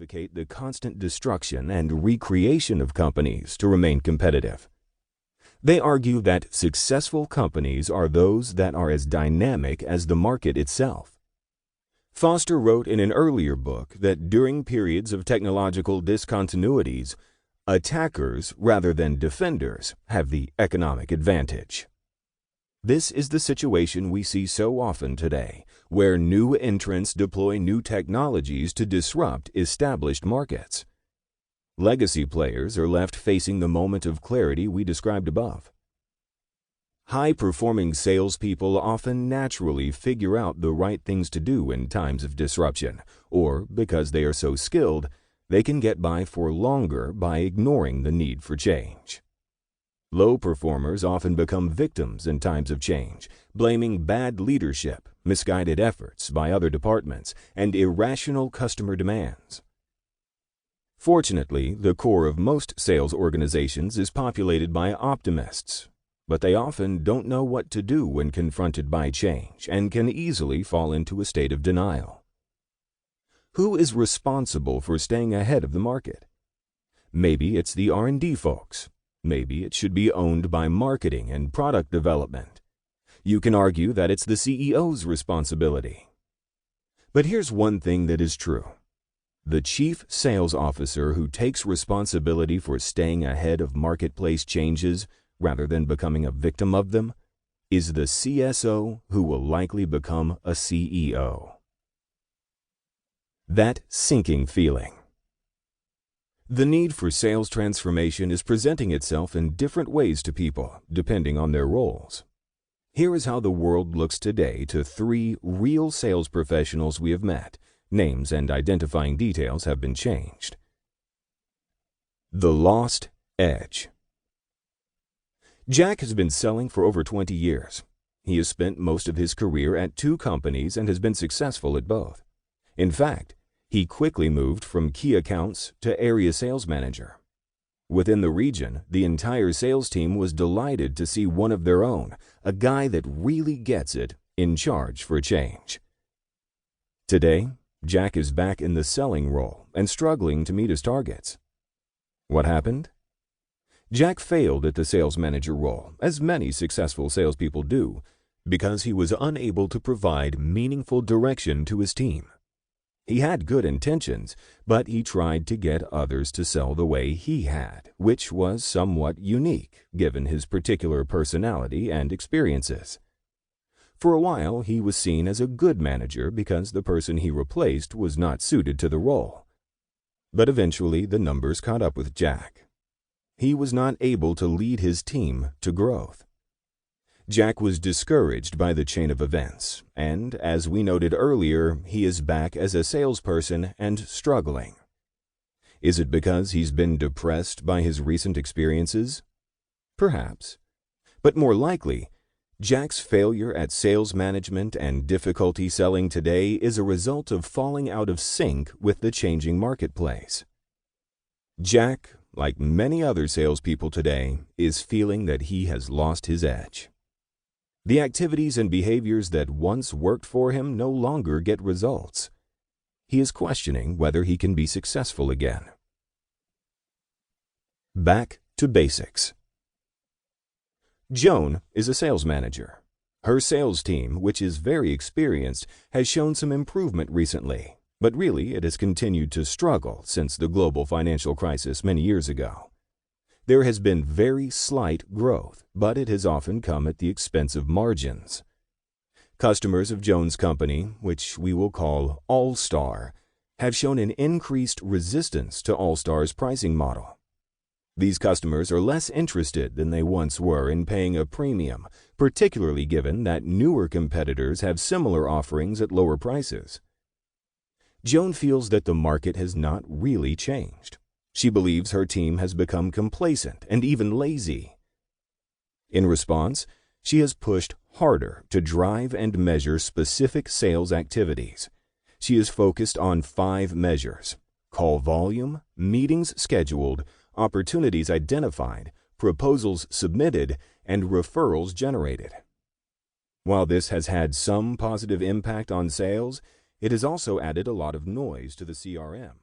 advocate the constant destruction and recreation of companies to remain competitive. They argue that successful companies are those that are as dynamic as the market itself. Foster wrote in an earlier book that during periods of technological discontinuities, attackers rather than defenders have the economic advantage. This is the situation we see so often today, where new entrants deploy new technologies to disrupt established markets. Legacy players are left facing the moment of clarity we described above. High-performing salespeople often naturally figure out the right things to do in times of disruption, or because they are so skilled, they can get by for longer by ignoring the need for change. Low performers often become victims in times of change, blaming bad leadership, misguided efforts by other departments, and irrational customer demands. Fortunately, the core of most sales organizations is populated by optimists, but they often don't know what to do when confronted by change and can easily fall into a state of denial. Who is responsible for staying ahead of the market? Maybe it's the R&D folks. Maybe it should be owned by marketing and product development. You can argue that it's the CEO's responsibility. But here's one thing that is true. The chief sales officer who takes responsibility for staying ahead of marketplace changes rather than becoming a victim of them is the CSO who will likely become a CEO. That sinking feeling. The need for sales transformation is presenting itself in different ways to people, depending on their roles. Here is how the world looks today to 3 real sales professionals we have met. Names and identifying details have been changed. The Lost Edge. Jack has been selling for over 20 years. He has spent most of his career at 2 companies and has been successful at both. In fact, he quickly moved from key accounts to area sales manager. Within the region, the entire sales team was delighted to see one of their own, a guy that really gets it, in charge for change. Today, Jack is back in the selling role and struggling to meet his targets. What happened? Jack failed at the sales manager role, as many successful salespeople do, because he was unable to provide meaningful direction to his team. He had good intentions, but he tried to get others to sell the way he had, which was somewhat unique given his particular personality and experiences. For a while, he was seen as a good manager because the person he replaced was not suited to the role. But eventually, the numbers caught up with Jack. He was not able to lead his team to growth. Jack was discouraged by the chain of events, and, as we noted earlier, he is back as a salesperson and struggling. Is it because he's been depressed by his recent experiences? Perhaps. But more likely, Jack's failure at sales management and difficulty selling today is a result of falling out of sync with the changing marketplace. Jack, like many other salespeople today, is feeling that he has lost his edge. The activities and behaviors that once worked for him no longer get results. He is questioning whether he can be successful again. Back to basics. Joan is a sales manager. Her sales team, which is very experienced, has shown some improvement recently, but really it has continued to struggle since the global financial crisis many years ago. There has been very slight growth, but it has often come at the expense of margins. Customers of Joan's company, which we will call All-Star, have shown an increased resistance to All-Star's pricing model. These customers are less interested than they once were in paying a premium, particularly given that newer competitors have similar offerings at lower prices. Joan feels that the market has not really changed. She believes her team has become complacent and even lazy. In response, she has pushed harder to drive and measure specific sales activities. She is focused on 5 measures: call volume, meetings scheduled, opportunities identified, proposals submitted, and referrals generated. While this has had some positive impact on sales, it has also added a lot of noise to the CRM.